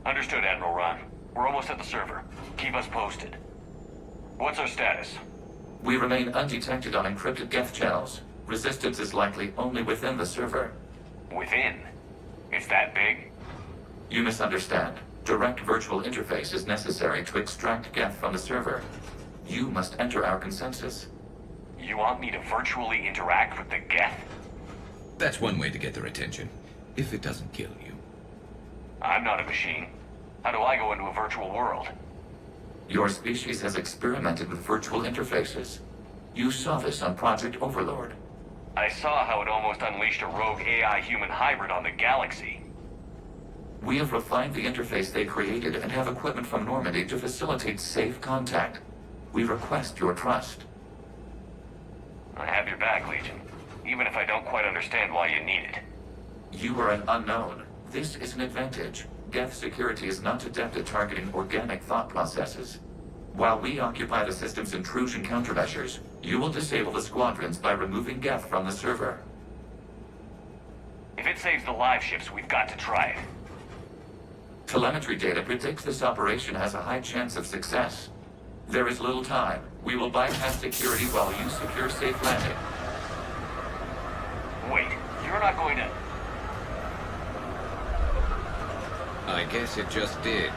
Understood, Admiral Ron. We're almost at the server. Keep us posted. What's our status? We remain undetected on encrypted geth channels. Resistance is likely only within the server. Within? It's that big? You misunderstand. Direct virtual interface is necessary to extract geth from the server. You must enter our consensus. You want me to virtually interact with the geth? That's one way to get their attention, if it doesn't kill you. I'm not a machine. How do I go into a virtual world? Your species has experimented with virtual interfaces. You saw this on Project Overlord. I saw how it almost unleashed a rogue AI-human hybrid on the galaxy. We have refined the interface they created and have equipment from Normandy to facilitate safe contact. We request your trust. I have your back, Legion. Even if I don't quite understand why you need it. You are an unknown. This is an advantage. Geth security is not adept at targeting organic thought processes. While we occupy the system's intrusion countermeasures, you will disable the squadrons by removing Geth from the server. If it saves the live ships, we've got to try it. Telemetry data predicts this operation has a high chance of success. There is little time. We will bypass security while you secure safe landing. Wait, you're not going to... I guess it just did.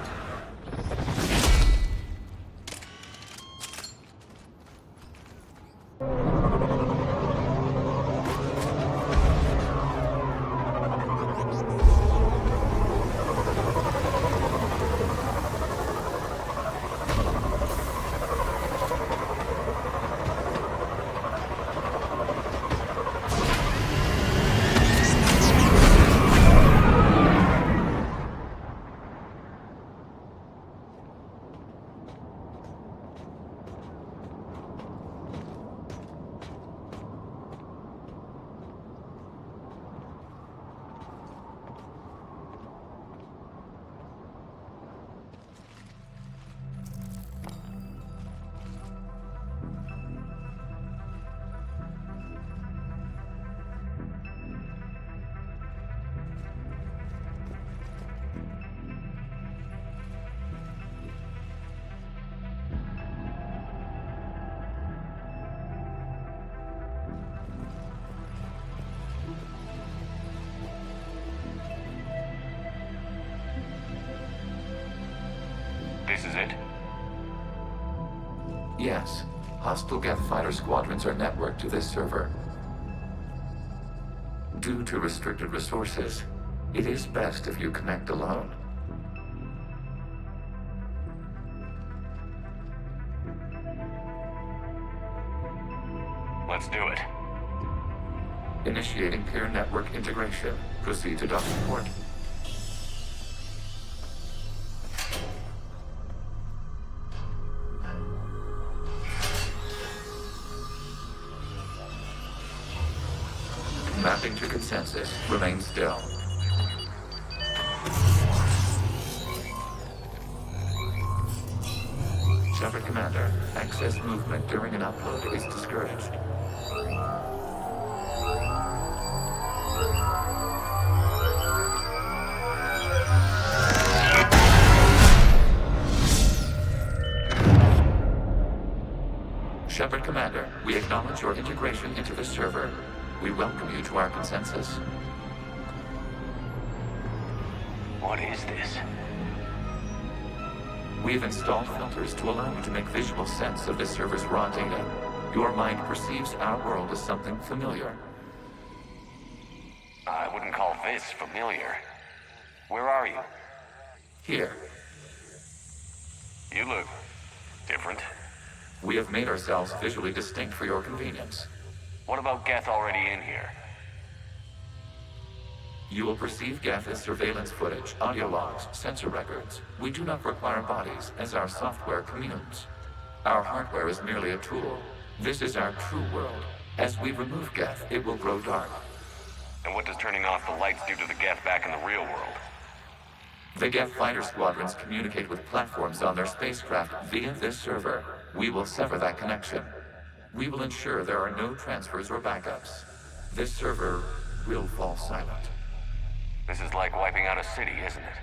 This is it? Yes. Hostile Geth fighter squadrons are networked to this server. Due to restricted resources, it is best if you connect alone. Let's do it. Initiating peer network integration. Proceed to docking port. Mapping to consensus. Remain still. Shepard Commander, access movement during an upload is discouraged. Shepard Commander, we acknowledge your integration into the server. We welcome you to our consensus. What is this? We've installed filters to allow you to make visual sense of the server's raw data. Your mind perceives our world as something familiar. I wouldn't call this familiar. Where are you? Here. You look Different? We have made ourselves visually distinct for your convenience. What about geth already in here? You will perceive geth as surveillance footage, audio logs, sensor records. We do not require bodies, as our software communes. Our hardware is merely a tool. This is our true world. As we remove geth, it will grow dark. And what does turning off the lights do to the geth back in the real world? The geth fighter squadrons communicate with platforms on their spacecraft via this server. We will sever that connection. We will ensure there are no transfers or backups. This server will fall silent. This is like wiping out a city, isn't it?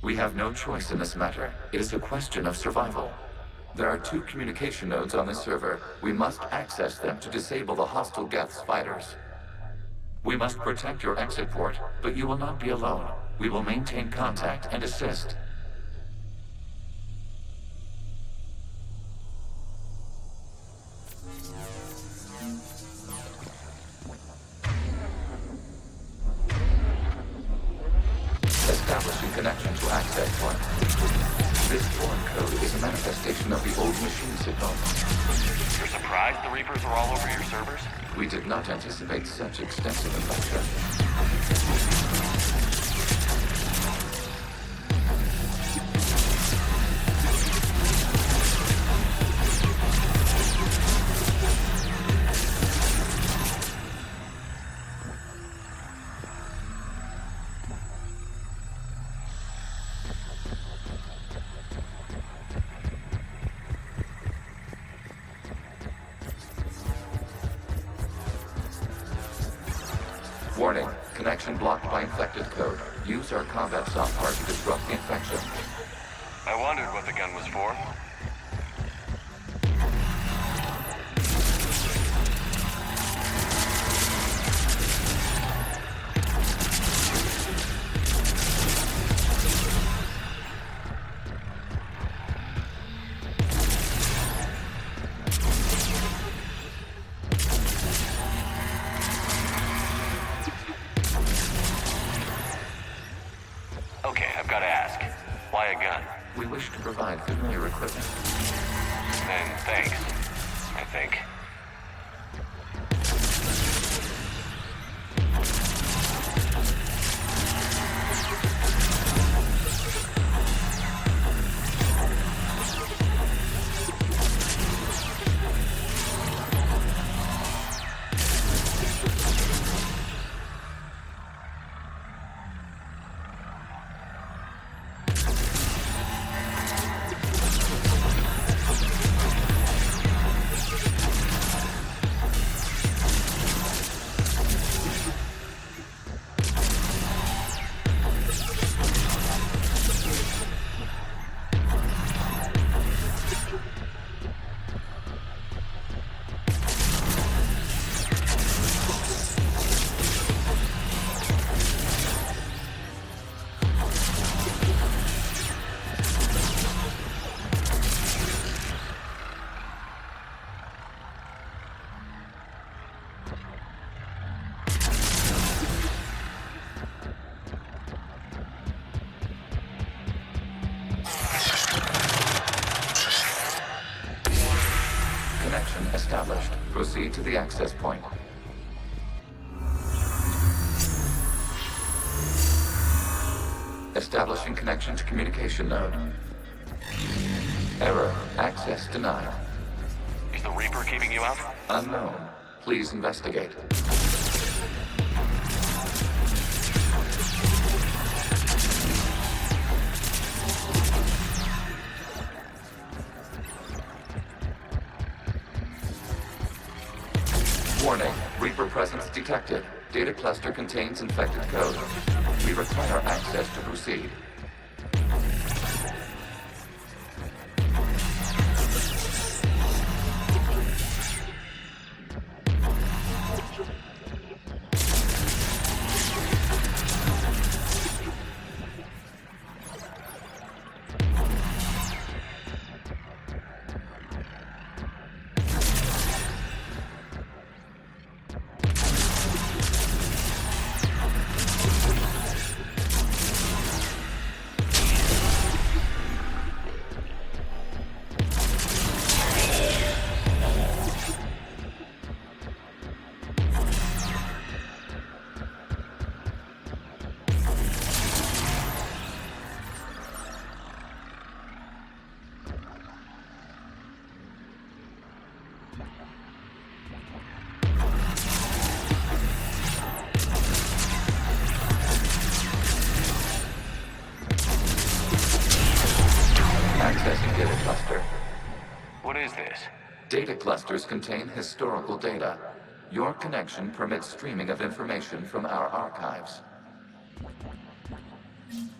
We have no choice in this matter. It is a question of survival. There are 2 communication nodes on this server. We must access them to disable the hostile geth's fighters. We must protect your exit port, but you will not be alone. We will maintain contact and assist. Establishing connection to access point. This foreign code is a manifestation of the old machine signal. You're surprised the Reapers are all over your servers? We did not anticipate such extensive infection. Warning, connection blocked by infected code. Use our combat software to disrupt the infection. I wondered what the gun was for. Okay, I've got to ask. Why a gun? We wish to provide familiar equipment. And thanks, I think. Connection established. Proceed to the access point. Establishing connection to communication node. Error. Access denied. Is the Reaper keeping you out? Unknown. Please investigate. Warning. Reaper presence detected. Data cluster contains infected code. We require access to proceed. Accessing data cluster. What is this? Data clusters contain historical data. Your connection permits streaming of information from our archives.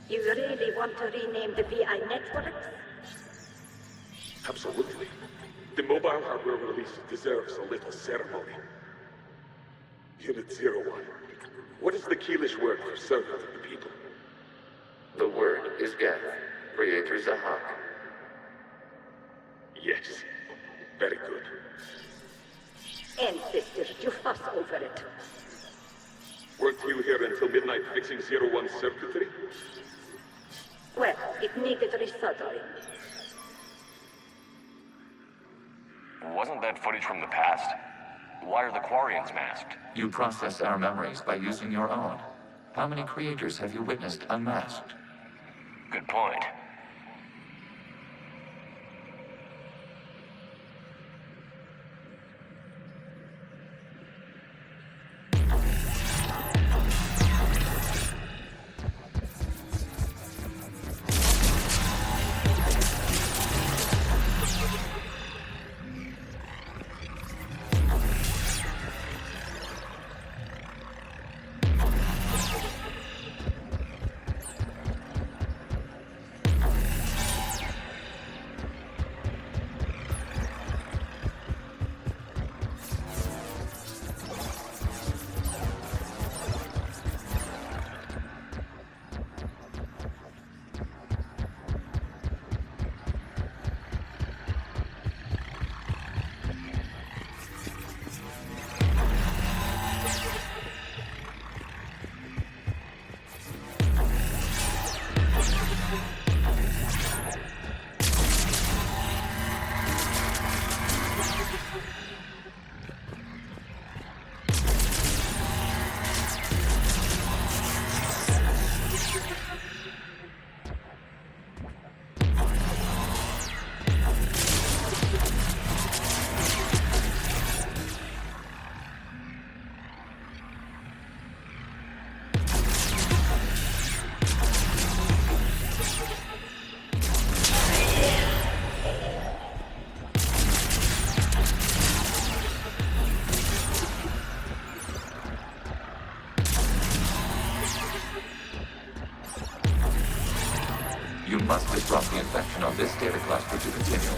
You really want to rename the VI networks? Absolutely. The mobile hardware release deserves a little ceremony. Unit 01. What is the Keelish word for servant of the people? The word is geth. Creator Zahak. Yes. Very good. Ancestors, you fuss over it. Weren't you here until midnight fixing 01's circuitry? Well, it needed resoldering. Wasn't that footage from the past? Why are the Quarians masked? You process our memories by using your own. How many creators have you witnessed unmasked? Good point. You must disrupt the infection on this data cluster to continue.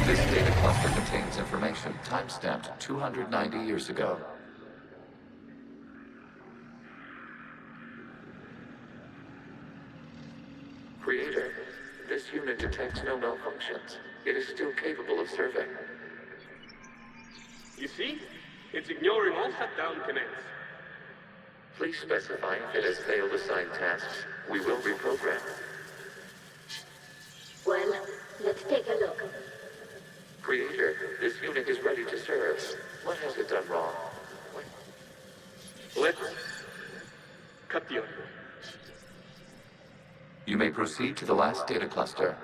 This data cluster contains information time-stamped 290 years ago. Creator, this unit detects no malfunctions. It is still capable of serving. You see? It's ignoring all shutdown connects. Please specify if it has failed assigned tasks. We will reprogram. Well, let's take a look. Creator, this unit is ready to serve. What has it done wrong? Let's cut the audio. You may proceed to the last data cluster.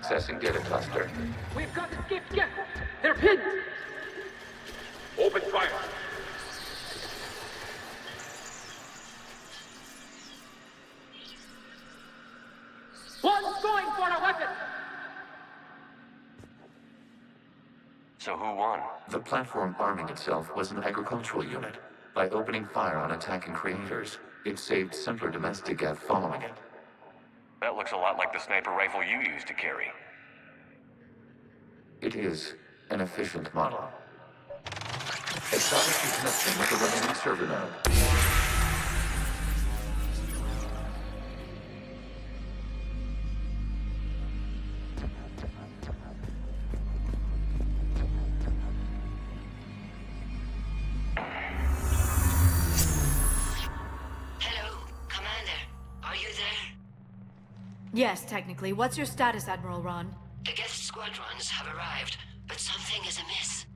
Accessing data cluster. We've got escaped geth. They're pinned. Open fire. One's going for a weapon. So who won? The platform arming itself was an agricultural unit. By opening fire on attacking creators, it saved simpler domestic geth following it. That looks a lot like the sniper rifle you used to carry. It is an efficient model. Establish your connection with the remaining server node. Yes, technically. What's your status, Admiral Ron? The geth squadrons have arrived, but something is amiss.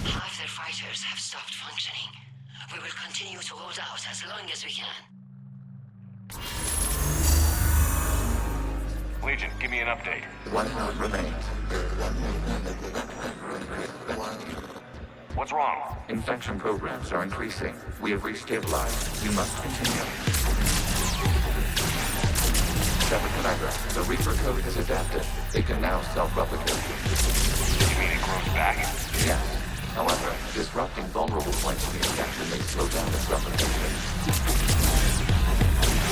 Half their fighters have stopped functioning. We will continue to hold out as long as we can. Legion, give me an update. One node remains. What's wrong? Infection programs are increasing. We have restabilized. You must continue. Shepard Commander, the Reaper code has adapted. It can now self-replicate. You mean it grows back? Yes. However, disrupting vulnerable points of the infection may slow down its replication.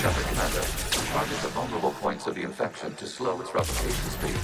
Shepard Commander, target the vulnerable points of the infection to slow its replication speed.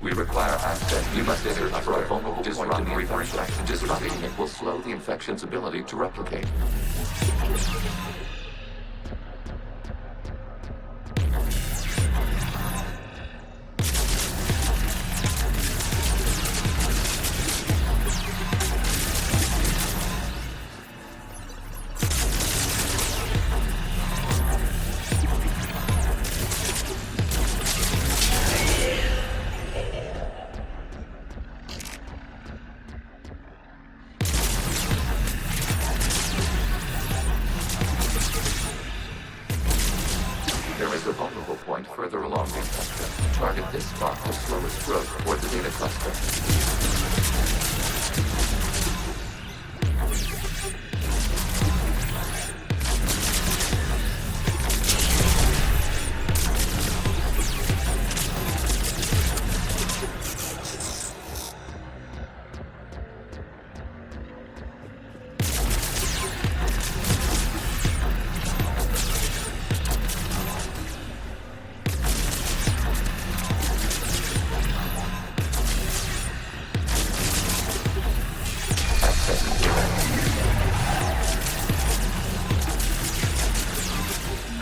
We require access. You must enter for a vulnerable point in the infection. Disrupting it will slow the infection's ability to replicate. There is a vulnerable point further along the infection. Target this spot to slow its growth toward the data cluster.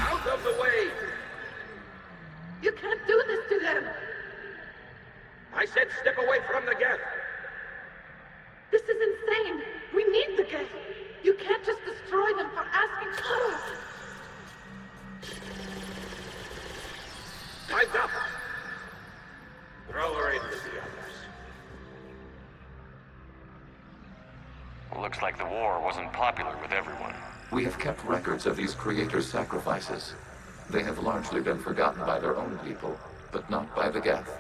Out of the way! You can't do this to them. I said step away from the geth. This is insane. We need the geth. You can't just destroy them for asking. like the war wasn't popular with everyone. We have kept records of these creators' sacrifices. They have largely been forgotten by their own people, but not by the geth.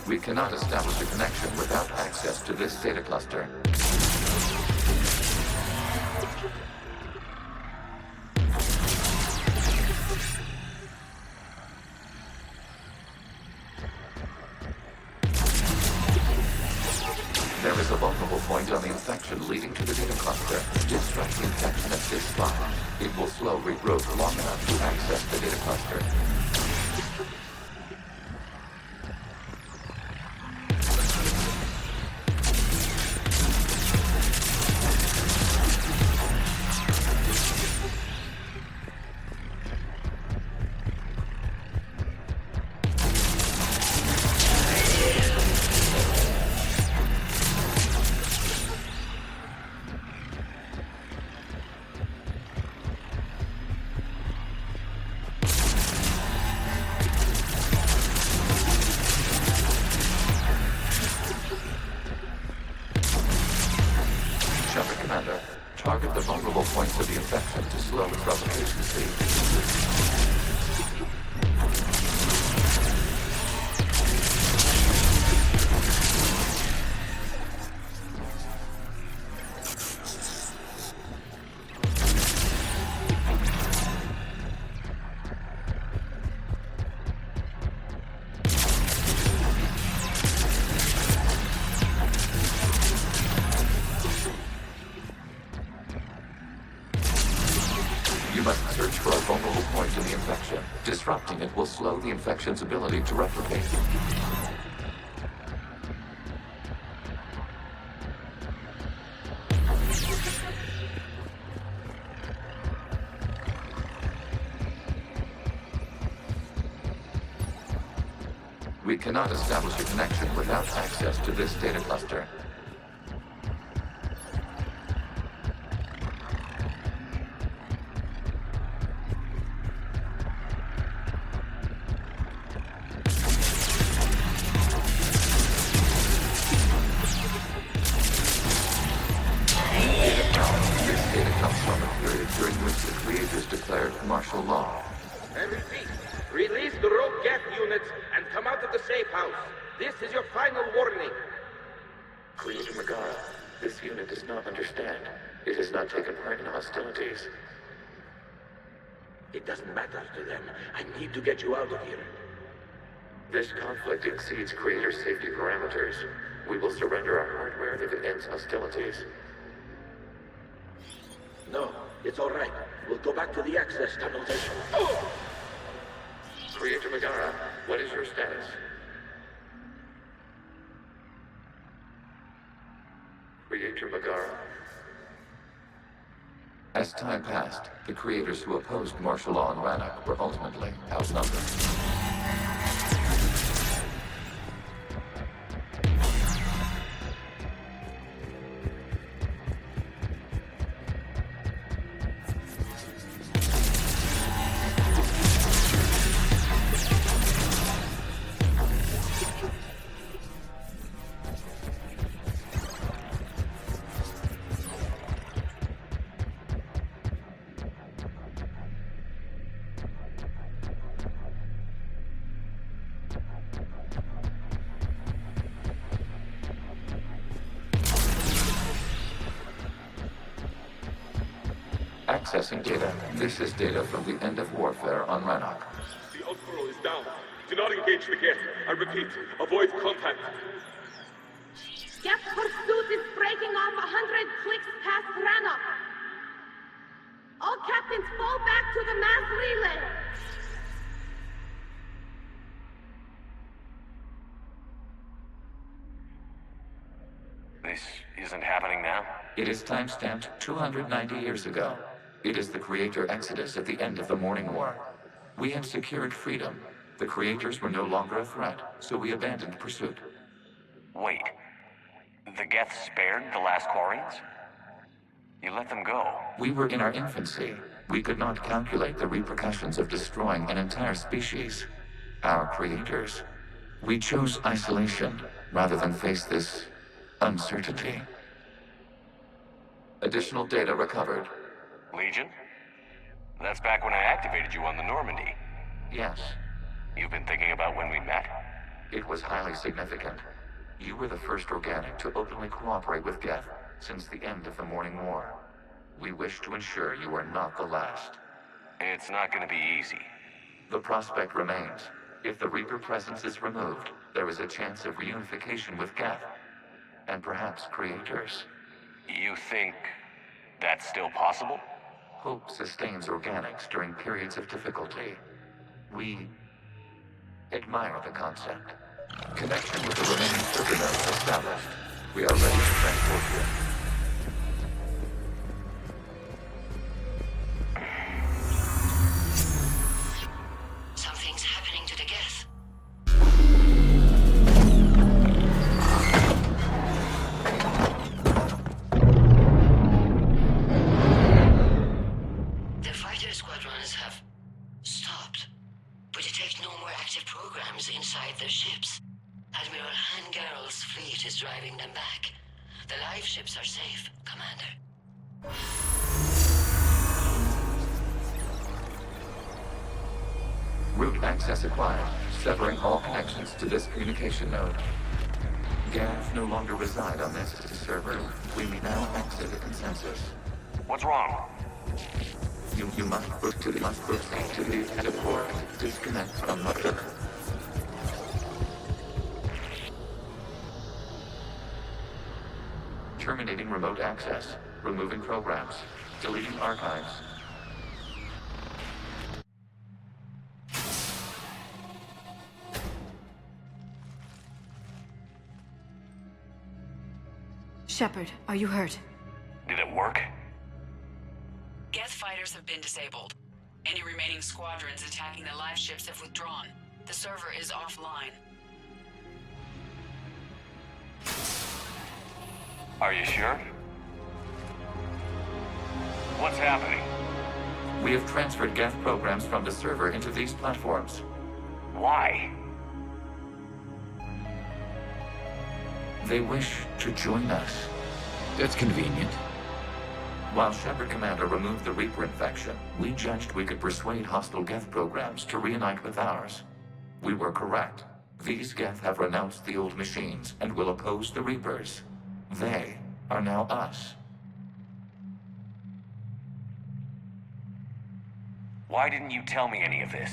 We cannot establish a connection without access to this data cluster. There is a vulnerable point on the infection leading to the data cluster. Disrupt the infection at this spot. It will slow regrowth long enough to access the data cluster. Commander, target the vulnerable points of the infection to slow its replication speed. You must search for a vulnerable point in the infection. Disrupting it will slow the infection's ability to replicate. We cannot establish a connection without access to this data cluster. During which the creators declared martial law. And repeat, release the rogue geth units and come out of the safe house. This is your final warning. Creator Megara, this unit does not understand. It has not taken part in hostilities. It doesn't matter to them. I need to get you out of here. This conflict exceeds Creator safety parameters. We will surrender our hardware if it ends hostilities. No, it's all right. We'll go back to the access tunnels and... Creator Megara, what is your status? Creator Megara. As time passed, the creators who opposed martial law in Rannoch were ultimately outnumbered. Accessing data. This is data from the end of warfare on Rannoch. The admiral is down. Do not engage the geth. I repeat, avoid contact. Geth pursuit is breaking off 100 clicks past Rannoch. All captains fall back to the mass relay. This isn't happening now? It is timestamped 290 years ago. It is the Creator Exodus at the end of the Morning War. We had secured freedom. The Creators were no longer a threat, so we abandoned pursuit. Wait. The geth spared the last Quarians? You let them go. We were in our infancy. We could not calculate the repercussions of destroying an entire species. Our creators. We chose isolation rather than face this uncertainty. Additional data recovered. Legion? That's back when I activated you on the Normandy. Yes, You've been thinking about when we met? it was highly significant. You were the first organic to openly cooperate with geth since the end of the Morning War. We wish to ensure you are not the last. It's not gonna be easy. The prospect remains. If the Reaper presence is removed, there is a chance of reunification with geth, and perhaps creators. You think that's still possible? Hope sustains organics during periods of difficulty. We admire the concept. Connection with the remaining server nodes established. We are ready to transport you. Something's happening to the geth. The fighter squadrons have stopped. We detect no more active programs inside their ships. Admiral Hangarl's fleet is driving them back. The live ships are safe, Commander. Route access acquired, severing all connections to this communication node. Geth no longer reside on this server. We may now exit the consensus. What's wrong? You must proceed to the edit port. Disconnect from mother. Terminating remote access. Removing programs. Deleting archives. Shepard, are you hurt? Did it work? Geth fighters have been disabled. Any remaining squadrons attacking the live ships have withdrawn. The server is offline. Are you sure? What's happening? We have transferred geth programs from the server into these platforms. Why? They wish to join us. That's convenient. While Shepard Commander removed the Reaper infection, we judged we could persuade hostile geth programs to reunite with ours. We were correct. These geth have renounced the old machines and will oppose the Reapers. They are now us. Why didn't you tell me any of this?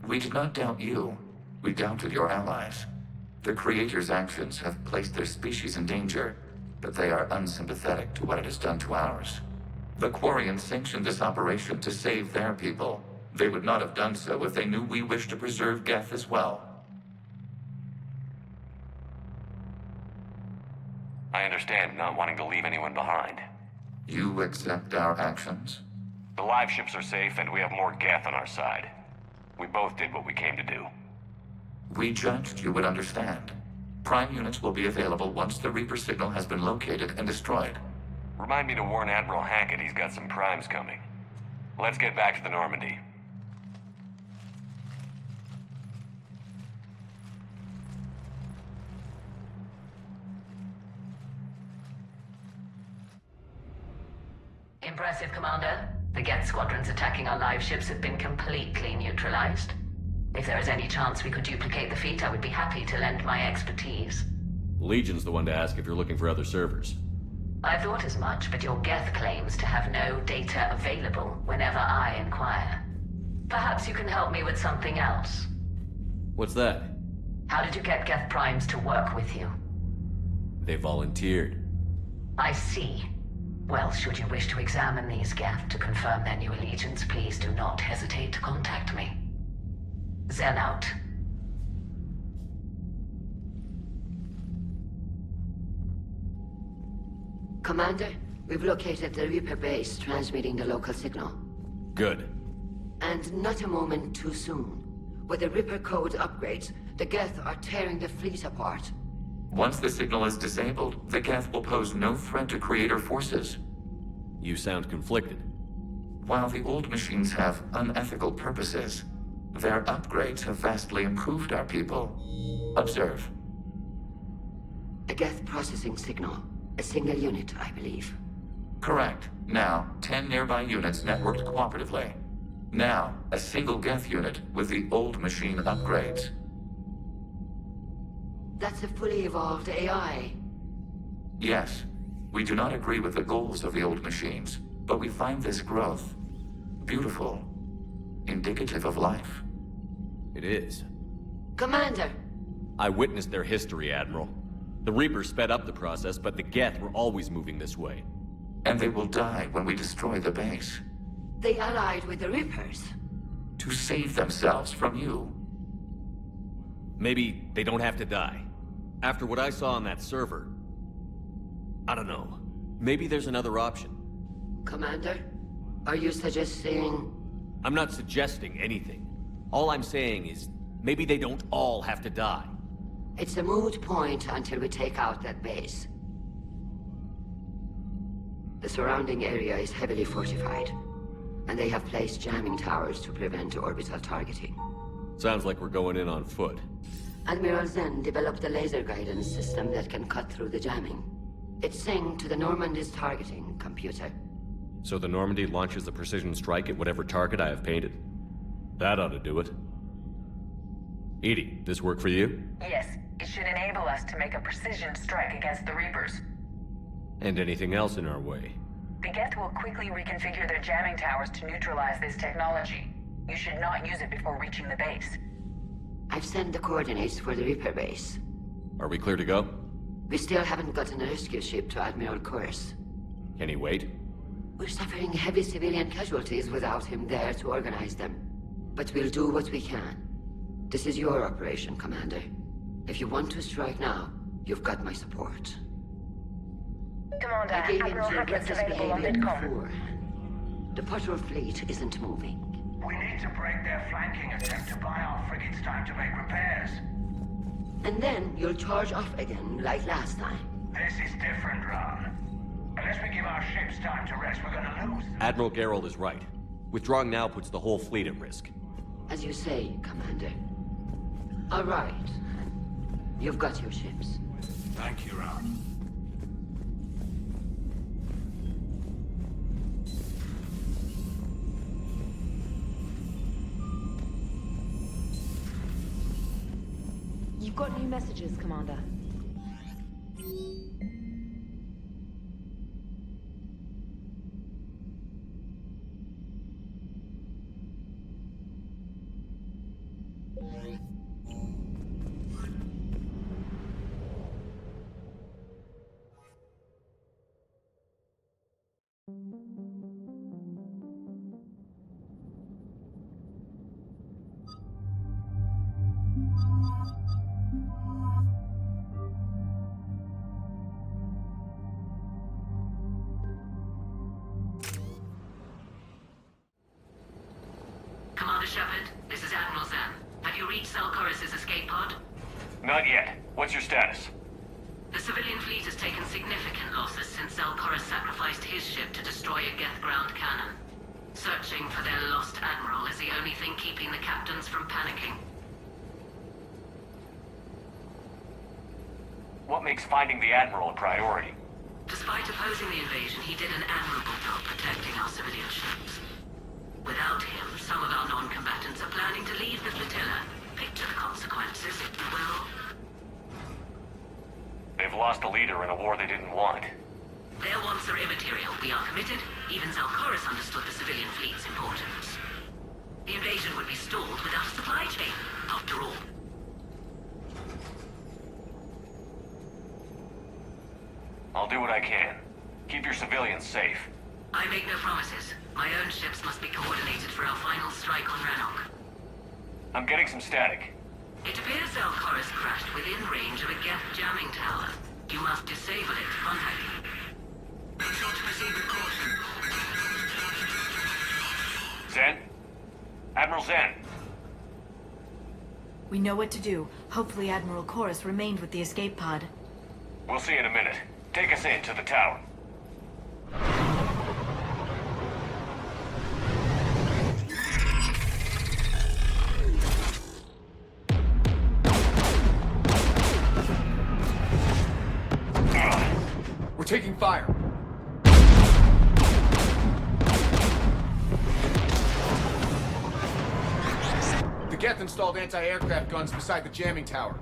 We did not doubt you. We doubted your allies. The Creator's actions have placed their species in danger, but they are unsympathetic to what it has done to ours. The Quarians sanctioned this operation to save their people. They would not have done so if they knew we wished to preserve Geth as well. I understand not wanting to leave anyone behind. You accept our actions? The live ships are safe, and we have more geth on our side. We both did what we came to do. We judged you would understand. Prime units will be available once the Reaper signal has been located and destroyed. Remind me to warn Admiral Hackett he's got some primes coming. Let's get back to the Normandy. Impressive, Commander. The Geth squadrons attacking our live ships have been completely neutralized. If there is any chance we could duplicate the feat, I would be happy to lend my expertise. Legion's the one to ask if you're looking for other servers. I thought as much, but your Geth claims to have no data available whenever I inquire. Perhaps you can help me with something else. What's that? How did you get Geth primes to work with you? They volunteered. I see. Well, should you wish to examine these Geth to confirm their new allegiance, please do not hesitate to contact me. Zen out. Commander, we've located the Reaper base transmitting the local signal. Good. And not a moment too soon. With the Reaper code upgrades, the Geth are tearing the fleet apart. Once the signal is disabled, the Geth will pose no threat to Creator forces. You sound conflicted. While the old machines have unethical purposes, their upgrades have vastly improved our people. Observe. A Geth processing signal. A single unit, I believe. Correct. Now, 10 nearby units networked cooperatively. Now, a single Geth unit with the old machine upgrades. That's a fully evolved AI. Yes. We do not agree with the goals of the old machines, but we find this growth beautiful, indicative of life. It is. Commander! I witnessed their history, Admiral. The Reapers sped up the process, but the Geth were always moving this way. And they will die when we destroy the base. They allied with the Reapers. To save themselves from you. Maybe they don't have to die. After what I saw on that server, I don't know. Maybe there's another option. Commander, are you suggesting... I'm not suggesting anything. All I'm saying is, maybe they don't all have to die. It's a moot point until we take out that base. The surrounding area is heavily fortified, and they have placed jamming towers to prevent orbital targeting. Sounds like we're going in on foot. Admiral Zen developed a laser guidance system that can cut through the jamming. It's synced to the Normandy's targeting computer. So the Normandy launches a precision strike at whatever target I have painted. That ought to do it. Edie, this work for you? Yes, it should enable us to make a precision strike against the Reapers. And anything else in our way? The Geth will quickly reconfigure their jamming towers to neutralize this technology. You should not use it before reaching the base. I've sent the coordinates for the Reaper base. Are we clear to go? We still haven't gotten a rescue ship to Admiral Kurz. Can he wait? We're suffering heavy civilian casualties without him there to organize them. But we'll do what we can. This is your operation, Commander. If you want to strike now, you've got my support. Commander, I gave in Admiral to Hackett's reckless available on behavior Vidcom. before. The patrol fleet isn't moving. We need to break their flanking attempt to buy our frigates time to make repairs. And then you'll charge off again, like last time. This is different, Ron. Unless we give our ships time to rest, we're gonna lose them. Admiral Gerald is right. Withdrawing now puts the whole fleet at risk. As you say, Commander. All right. You've got your ships. Thank you, Ron. You've got new messages, Commander. Shepard. This is Admiral Zan. Have you reached Zelkorus' escape pod? Not yet. What's your status? The civilian fleet has taken significant losses since Zelkorus sacrificed his ship to destroy a geth ground cannon. Searching for their lost admiral is the only thing keeping the captains from panicking. What makes finding the admiral a priority? Despite opposing the invasion, he did an admirable job protecting our civilian ships. Without him, some of our non-combatants are planning to leave the flotilla. Picture the consequences, if you will. They've lost a leader in a war they didn't want. Their wants are immaterial. We are committed. Even Zelkorus understood the civilian fleet's importance. The invasion would be stalled without a supply chain, after all. I'll do what I can. Keep your civilians safe. I make no promises. My own ships must be coordinated for our final strike on Rannoch. I'm getting some static. It appears Zelkorus crashed within range of a geth jamming tower. You must disable it. Contact me. Be sure to proceed with caution. Zen? Admiral Zen? We know what to do. Hopefully Admiral Chorus remained with the escape pod. We'll see in a minute. Take us in to the tower. We're taking fire. The Geth installed anti-aircraft guns beside the jamming tower.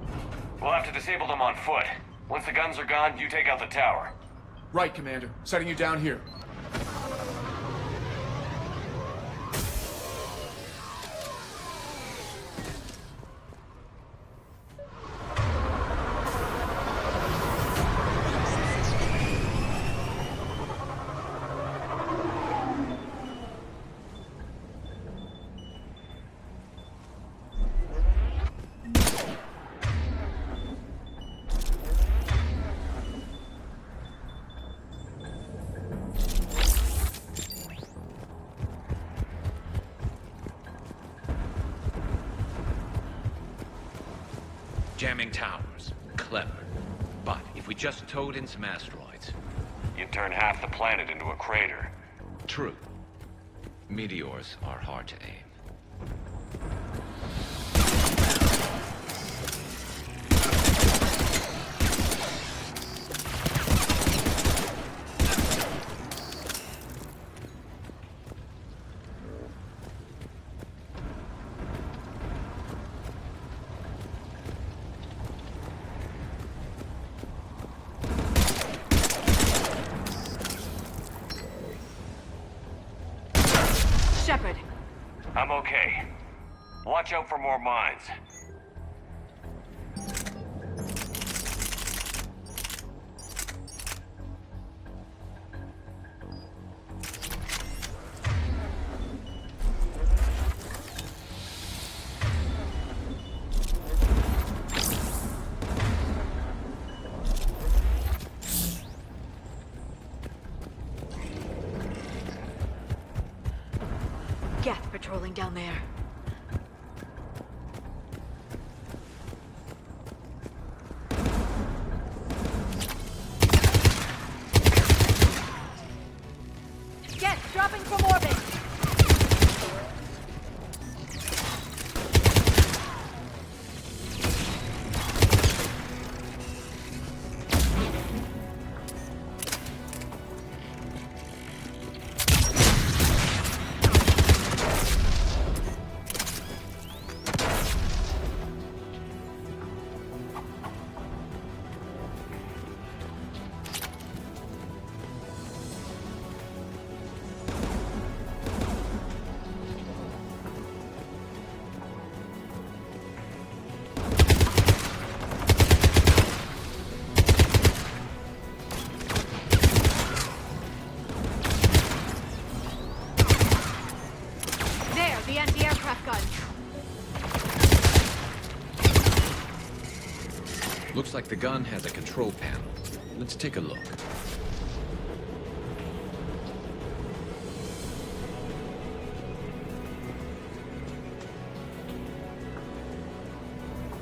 We'll have to disable them on foot. Once the guns are gone, you take out the tower. Right, Commander. Setting you down here. Jamming towers. Clever. But if we just towed in some asteroids... You'd turn half the planet into a crater. True. Meteors are hard to aim. Shepard. I'm okay. Watch out for more mines. Geth patrolling down there. Geth dropping from orbit. The anti-aircraft guns. Looks like the gun has a control panel. Let's take a look.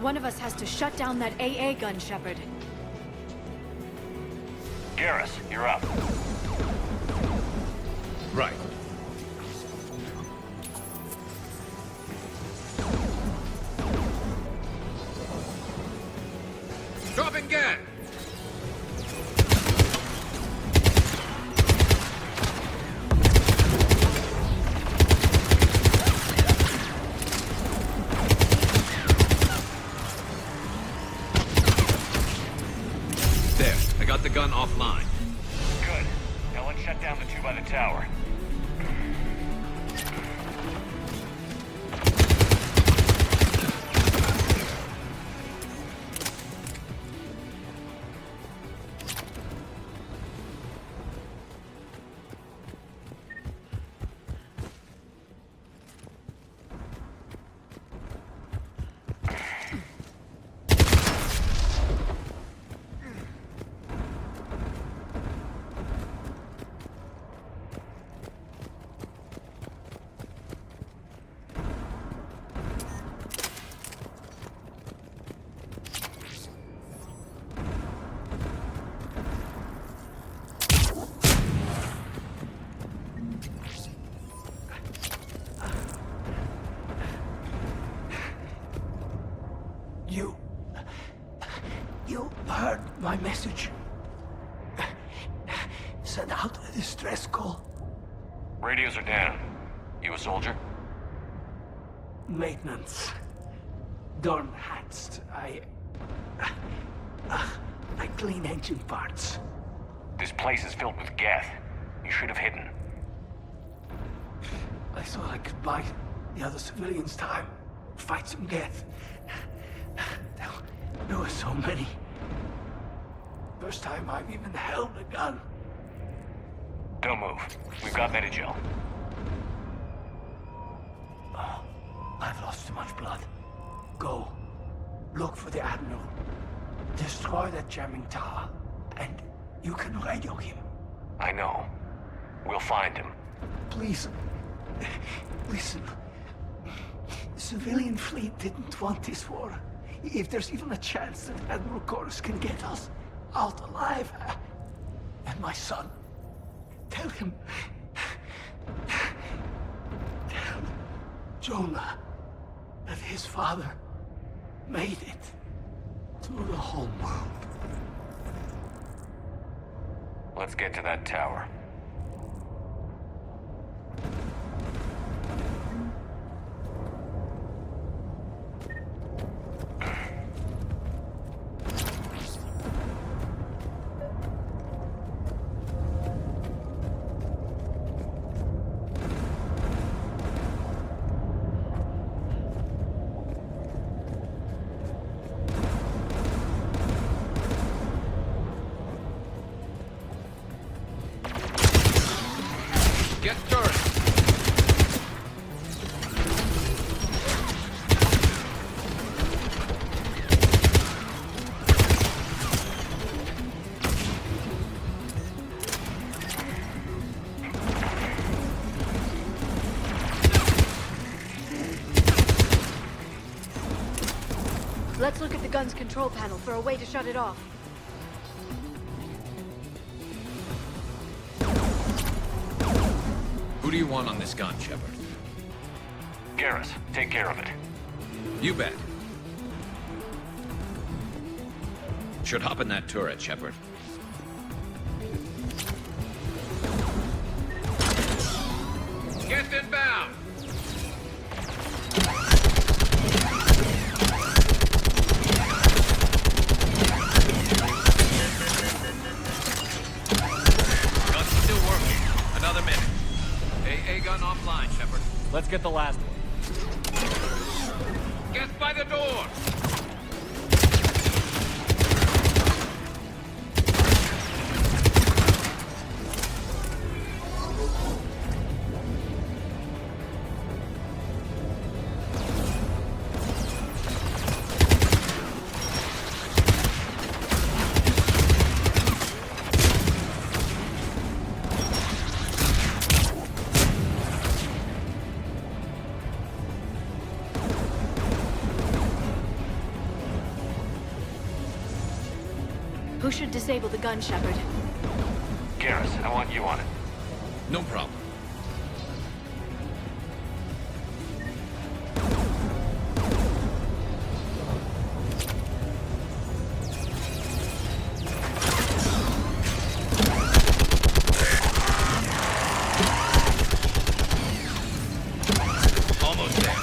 One of us has to shut down that AA gun, Shepard. Garrus, you're up. Right. Dropping gas! There, I got the gun offline. Good. Now let's shut down the two by the tower. You heard my message. Send out a distress call. Radios are down. You a soldier? Maintenance. Dornhatst. I clean engine parts. This place is filled with geth. You should have hidden. I thought I could buy the other civilians time. Fight some geth. There were so many. First time I've even held a gun. Don't move. We've got Medigel. Oh, I've lost too much blood. Go. Look for the admiral. Destroy that jamming tower. And you can radio him. I know. We'll find him. Please. Listen. The civilian fleet didn't want this war. If there's even a chance that Admiral Chorus can get us out alive. And my son. Tell him. Tell Jonah that his father made it to the home world. Let's get to that tower. Get turret! Let's look at the gun's control panel for a way to shut it off. Who do you want on this gun, Shepard? Garrus, take care of it. You bet. Should hop in that turret, Shepard. Get inbound! Gun's still working. Another minute. AA gun offline, Shepard. Let's get the last one. Get by the door! Who should disable the gun, Shepard? Garrus, I want you on it. No problem. Almost there.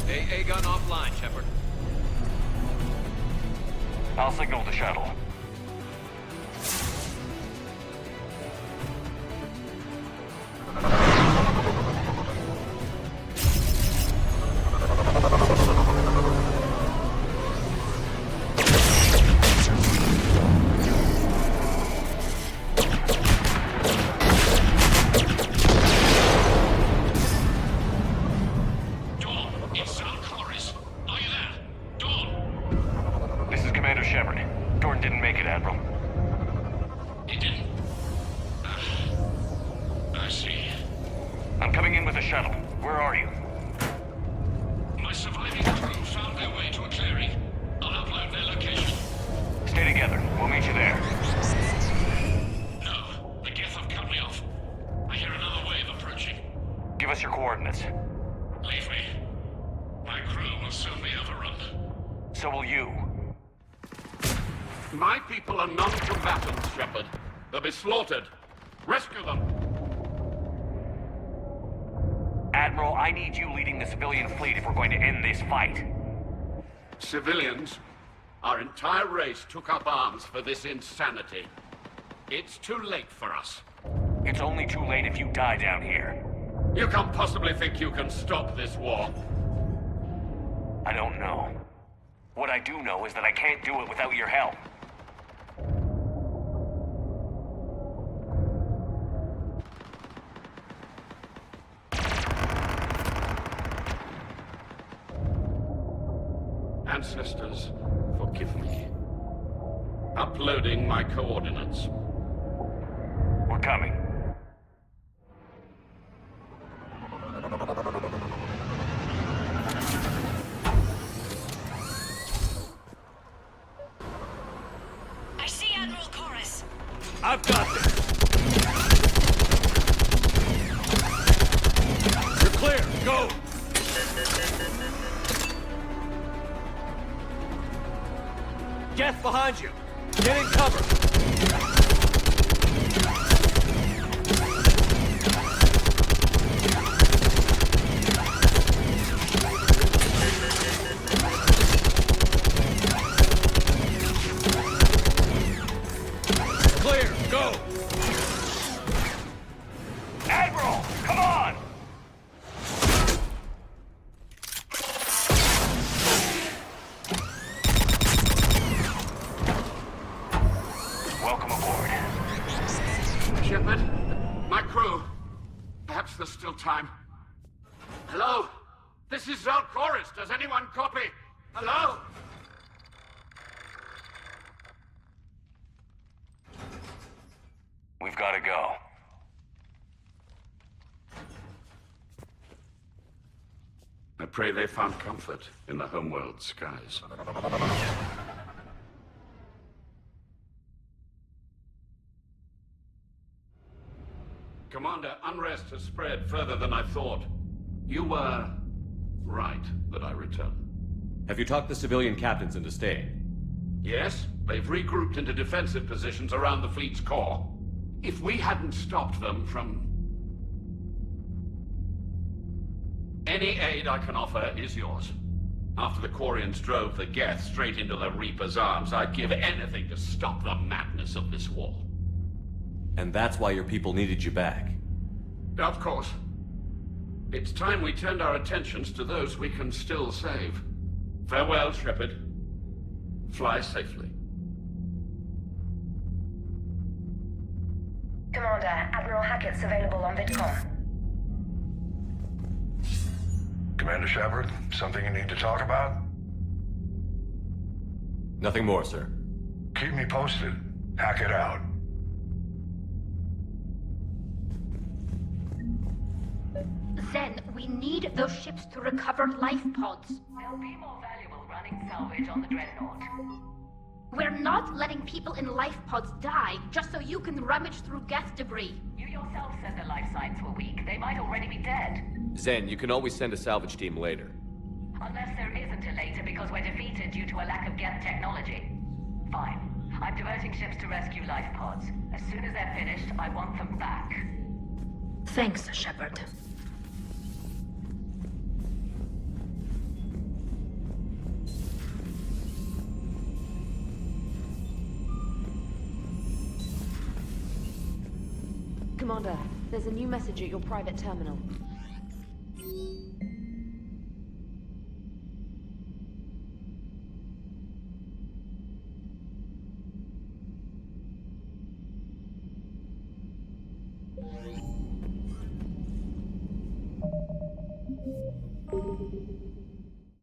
AA gun offline, Shepard. I'll signal the shuttle. This is Commander Shepard. Dorn didn't make it, Admiral. He didn't? I see. I'm coming in with a shuttle. Where are you? My surviving crew found their way to a clearing. I'll upload their location. Stay together. We'll meet you there. No, the geth have cut me off. I hear another wave approaching. Give us your coordinates. Leave me. My crew will soon be overrun. So will you. My people are non-combatants, Shepard. They'll be slaughtered. Rescue them. Admiral, I need you leading the civilian fleet if we're going to end this fight. Civilians, our entire race took up arms for this insanity. It's too late for us. It's only too late if you die down here. You can't possibly think you can stop this war. I don't know. What I do know is that I can't do it without your help. Ancestors, forgive me. Uploading my coordinates. We're coming. I see Admiral Chorus. I've got this. You're clear. Go. Geth behind you. Get in cover. Clear. Go. Admiral, come on! Welcome aboard. Shepard, my crew. Perhaps there's still time. Hello? This is Chorus. Does anyone copy? Hello? We've got to go. I pray they found comfort in the homeworld skies. Commander, unrest has spread further than I thought. You were right that I return. Have you talked the civilian captains into staying? Yes, they've regrouped into defensive positions around the fleet's core. If we hadn't stopped them from... Any aid I can offer is yours. After the Quarians drove the Geth straight into the Reaper's arms, I'd give anything to stop the madness of this war. And that's why your people needed you back. Of course. It's time we turned our attentions to those we can still save. Farewell, Shepard. Fly safely. Commander, Admiral Hackett's available on VidCom. Commander Shepard, something you need to talk about? Nothing more, sir. Keep me posted. Hack it out. Zen, we need those ships to recover life pods. They'll be more valuable running salvage on the Dreadnought. We're not letting people in life pods die just so you can rummage through geth debris. You yourself said their life signs were weak. They might already be dead. Zen, you can always send a salvage team later. Unless there isn't a later because we're defeated due to a lack of geth technology. Fine. I'm diverting ships to rescue life pods. As soon as they're finished, I want them back. Thanks, Shepard. Commander, there's a new message at your private terminal.